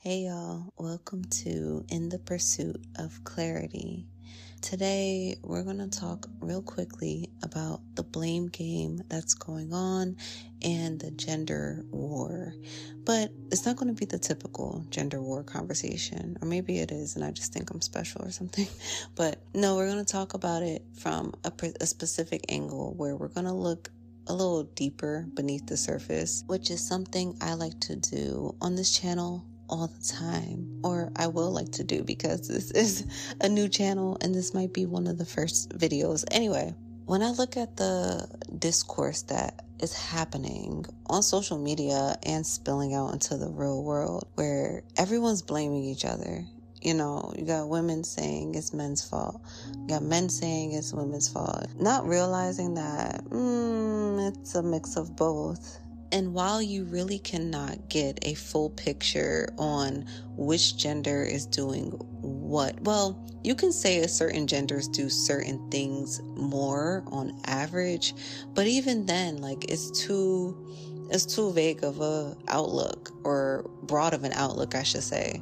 Hey y'all, welcome to In the Pursuit of Clarity. Today we're going to talk real quickly about the blame game that's going on and the gender war. But it's not going to be the typical gender war conversation, or maybe it is and I just think I'm special or something. But no, we're going to talk about it from a specific angle where we're going to look a little deeper beneath the surface, which is something I like to do on this channel all the time, or I will like to do because this is a new channel and this might be one of the first videos. Anyway, when I look at the discourse that is happening on social media and spilling out into the real world, where everyone's blaming each other. You know, you got women saying it's men's fault. You got men saying it's women's fault. Not realizing that it's a mix of both. And while you really cannot get a full picture on which gender is doing what, well, you can say certain genders do certain things more on average, but even then, like, it's too vague of a outlook, or broad of an outlook, I should say.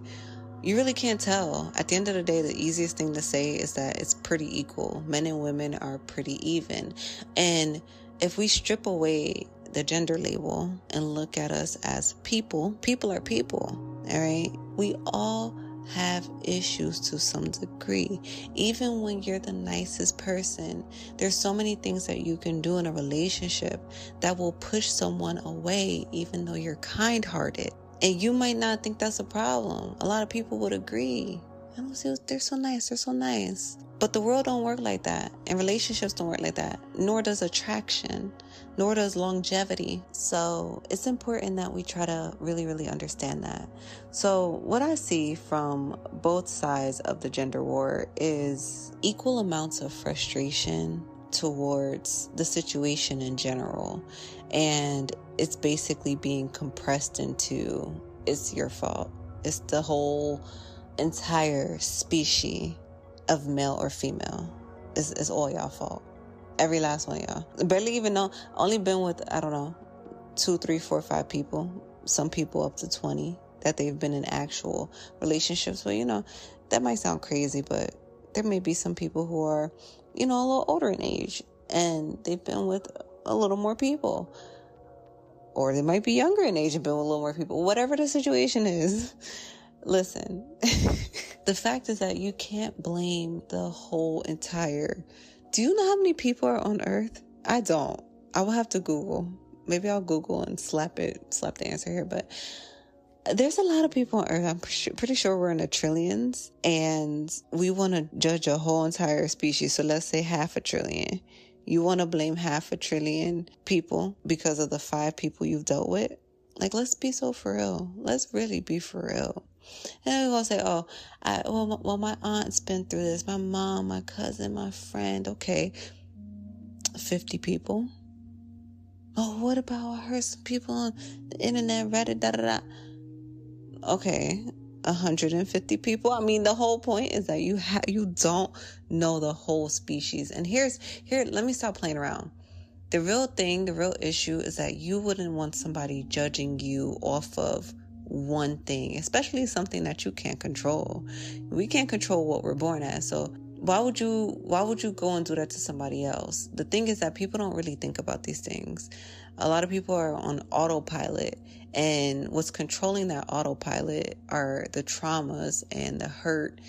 You really can't tell. At the end of the day, the easiest thing to say is that it's pretty equal. Men and women are pretty even. And if we strip away the gender label and look at us as people are people, all right? We all have issues to some degree. Even when you're the nicest person, there's so many things that you can do in a relationship that will push someone away, even though you're kind-hearted. And you might not think that's a problem. A lot of people would agree. I don't see, they're so nice. But the world don't work like that. And relationships don't work like that. Nor does attraction. Nor does longevity. So it's important that we try to really, really understand that. So what I see from both sides of the gender war is equal amounts of frustration towards the situation in general. And it's basically being compressed into, it's your fault. It's the whole entire species of male or female. It's all y'all fault. Every last one of y'all. Barely even know. Only been with, 2, 3, 4, 5 people. Some people up to 20 that they've been in actual relationships with. That might sound crazy, but there may be some people who are, a little older in age and they've been with a little more people. Or they might be younger in age and been with a little more people. Whatever the situation is. Listen, the fact is that you can't blame the whole entire. Do you know how many people are on Earth? I don't. I will have to Google. Maybe I'll Google and slap the answer here. But there's a lot of people on Earth. I'm pretty sure we're in the trillions. And we want to judge a whole entire species. So let's say 500 billion. You want to blame 500 billion people because of the 5 people you've dealt with? Like, let's be so for real. Let's really be for real. And we're going to say, my aunt's been through this. My mom, my cousin, my friend. Okay. 50 people. Oh, what about, I heard some people on the internet, Reddit, Okay. 150 people. I mean, the whole point is that you don't know the whole species. And here, let me stop playing around. The real issue is that you wouldn't want somebody judging you off of one thing, especially something that you can't control. We can't control what we're born as. So why would you go and do that to somebody else? The thing is that people don't really think about these things. A lot of people are on autopilot, and what's controlling that autopilot are the traumas and the hurt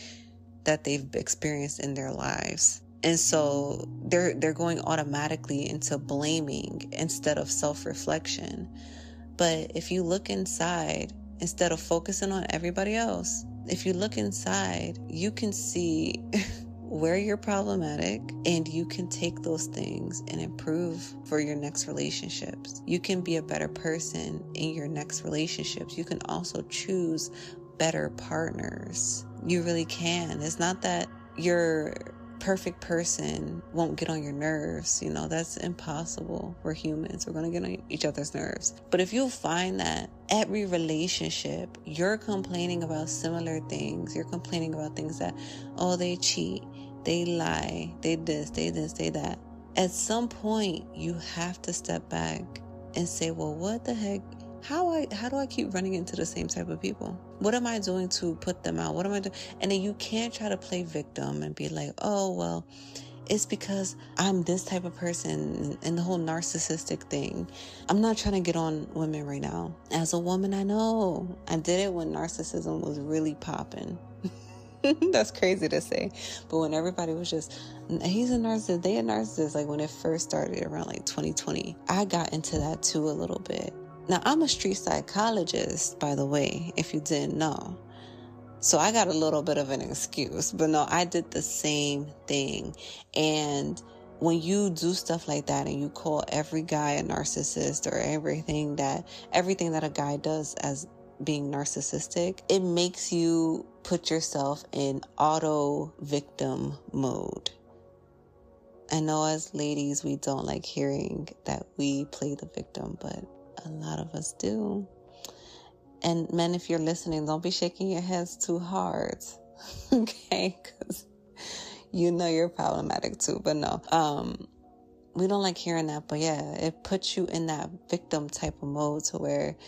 that they've experienced in their lives. And so they're going automatically into blaming instead of self-reflection. But if you look inside, instead of focusing on everybody else, if you look inside, you can see where you're problematic, and you can take those things and improve for your next relationships. You can be a better person in your next relationships. You can also choose better partners. You really can. It's not that your perfect person won't get on your nerves. That's impossible. We're humans. We're going to get on each other's nerves. But if you find that every relationship, you're complaining about similar things. You're complaining about things that, they cheat, they lie, they this, they that. At some point, you have to step back and say, well, what the heck How do I keep running into the same type of people? What am I doing to put them out? What am I doing? And then you can't try to play victim and be like, oh, well, it's because I'm this type of person, and the whole narcissistic thing. I'm not trying to get on women right now. As a woman, I know I did it when narcissism was really popping. That's crazy to say. But when everybody was just, he's a narcissist, they a narcissist, like when it first started around like 2020, I got into that too a little bit. Now, I'm a street psychologist, by the way, if you didn't know. So I got a little bit of an excuse, but no, I did the same thing. And when you do stuff like that and you call every guy a narcissist or everything that a guy does as being narcissistic, it makes you put yourself in auto victim mode. I know as ladies, we don't like hearing that we play the victim, but a lot of us do. And men, if you're listening, don't be shaking your heads too hard, okay? Because you know you're problematic too. But no, we don't like hearing that. But yeah, it puts you in that victim type of mode to where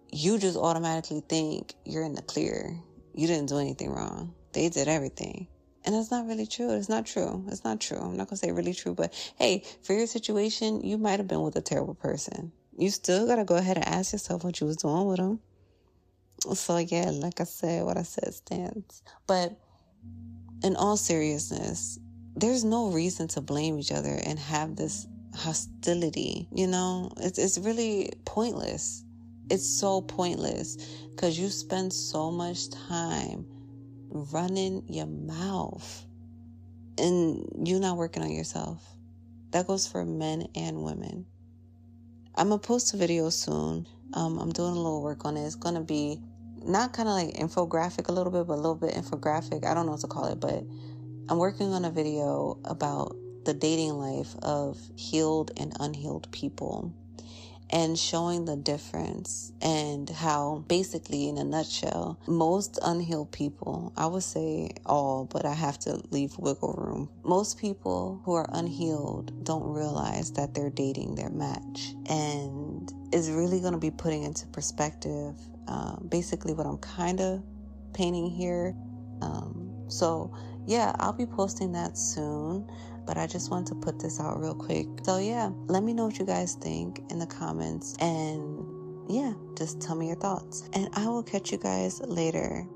you just automatically think you're in the clear. You didn't do anything wrong. They did everything. And that's not really true. It's not true. It's not true. I'm not going to say really true. But hey, for your situation, you might have been with a terrible person. You still got to go ahead and ask yourself what you was doing with them. So yeah, like I said, what I said stands. But in all seriousness, there's no reason to blame each other and have this hostility. You know, it's really pointless. It's so pointless because you spend so much time running your mouth and you're not working on yourself. That goes for men and women. I'm going to post a video soon. I'm doing a little work on it. It's going to be not kind of like infographic a little bit, but a little bit infographic. I don't know what to call it, but I'm working on a video about the dating life of healed and unhealed people and showing the difference and how basically in a nutshell, most unhealed people, I would say all, but I have to leave wiggle room. Most people who are unhealed don't realize that they're dating their match, and it's really going to be putting into perspective basically what I'm kind of painting here. So yeah, I'll be posting that soon, but I just want to put this out real quick. So yeah, let me know what you guys think in the comments, and yeah, just tell me your thoughts, and I will catch you guys later.